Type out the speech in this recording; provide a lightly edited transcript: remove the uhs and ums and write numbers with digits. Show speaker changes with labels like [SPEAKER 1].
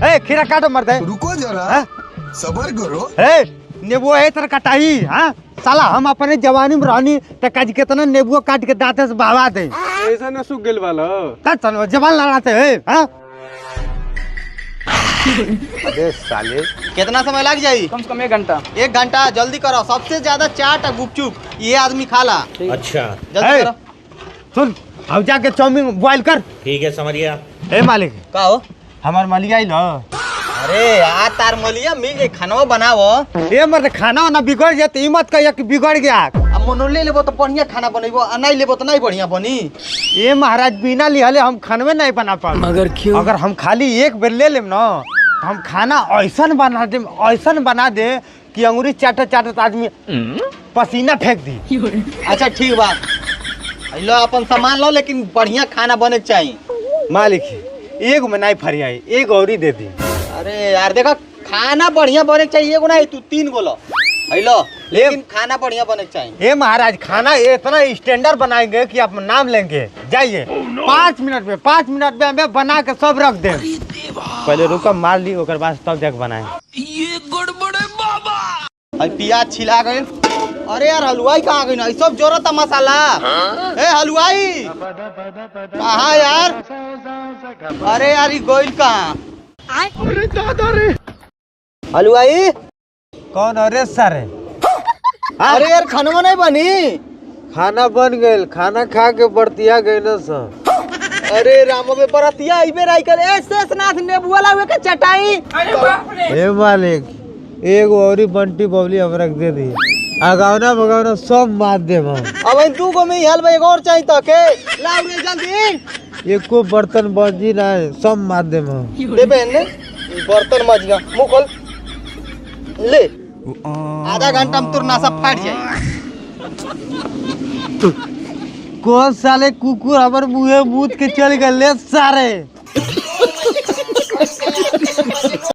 [SPEAKER 1] ए खीरा काटो मरते
[SPEAKER 2] रुको जरा सबर करो।
[SPEAKER 1] ए नींबू है तर कटाई हां साला हम अपने जवानी में रहनी त काज कितना नींबू काट के दांत से बहवा दे
[SPEAKER 3] ऐसा ना सूख गेल वाला
[SPEAKER 1] त चलो जवान लड़ाते हैं हां अबे साले
[SPEAKER 4] कितना समय लग जाई?
[SPEAKER 3] कम से कम 1 घंटा।
[SPEAKER 4] 1 घंटा जल्दी करो। सबसे ज्यादा चाट और गुपचुप ये आदमी खाला।
[SPEAKER 5] अच्छा
[SPEAKER 4] जल्दी करो।
[SPEAKER 1] सुन अब जाके चाउमीन बॉईल कर।
[SPEAKER 5] ठीक है समझ गया।
[SPEAKER 1] ए मालिक
[SPEAKER 4] का हो?
[SPEAKER 1] हमार मलिया आइल
[SPEAKER 4] अरे यार तार मलिया मिल के खाना बनावो।
[SPEAKER 1] ए मर खाना ना बिगड़ जात ई मत कह कि बिगड़ गया।
[SPEAKER 4] अब मनोले लेबो तो बढ़िया खाना बनेबो, आ नहीं लेबो तो नहीं बढ़िया बनी।
[SPEAKER 1] ए महाराज बिना लिहले हम खानवे नहीं बना पा।
[SPEAKER 3] मगर क्यों?
[SPEAKER 1] अगर हम खाली एक बेर ले लेम ना तो हम खाना ऐसन बना दे कि अंगूरी चाटत चाटत आदमी पसीना फेंक दी।
[SPEAKER 4] अच्छा ठीक बा, लो अपन सामान लो, लेकिन बढ़िया खाना बने के चाहिए।
[SPEAKER 1] मालिक एक में नहीं फरियाई, एक और ही दे दी।
[SPEAKER 4] अरे यार देखो खाना बढ़िया बने के चाहिए, एगो नहीं तू 3 गो लो। लो लेकिन खाना बढ़िया बने के चाहिए।
[SPEAKER 1] ए महाराज खाना इतना स्टैंडर्ड बनाएंगे कि आप नाम लेंगे। जाइए 5 मिनट में हमें बना के सब रख दे। पहले रुका मार ली ओकर बाद तब जाके बनाए।
[SPEAKER 3] ये गड़बड़ है बाबा।
[SPEAKER 4] अरे प्याज छिला गए। अरे यार हलवाई कहाँ गई ना? सब जोरत मसाला। ए हलवाई कहाँ यार? अरे यार गोइल कहाँ?
[SPEAKER 1] अरे दादा रे
[SPEAKER 4] हलवाई
[SPEAKER 1] कौन? अरे सर
[SPEAKER 4] अरे यार खाना नहीं बनी।
[SPEAKER 1] खाना बन गए, खाना खा के बरतिया गए न सब।
[SPEAKER 4] अरे रामो बे बरतिया इबे राई कर ए शेषनाथ नेबुआ लावे के चटाई।
[SPEAKER 1] ए मालिक एगो औरी बंटी बबली हम रख दे दी। अगावना भगावना सब मार दे हम।
[SPEAKER 4] अब इन 2 गो में ही हलवा एक और चाहिए तो के लाओ रे जल्दी।
[SPEAKER 1] एको बर्तन बजी ना सब मार दे हम।
[SPEAKER 4] दे बहन ने बर्तन मज गया मुंह खोल ले। आधा घंटा में तुर नासा फाट जाए।
[SPEAKER 1] कौन साले कुकुर हमारे मुँहे मूत के चल गए सारे।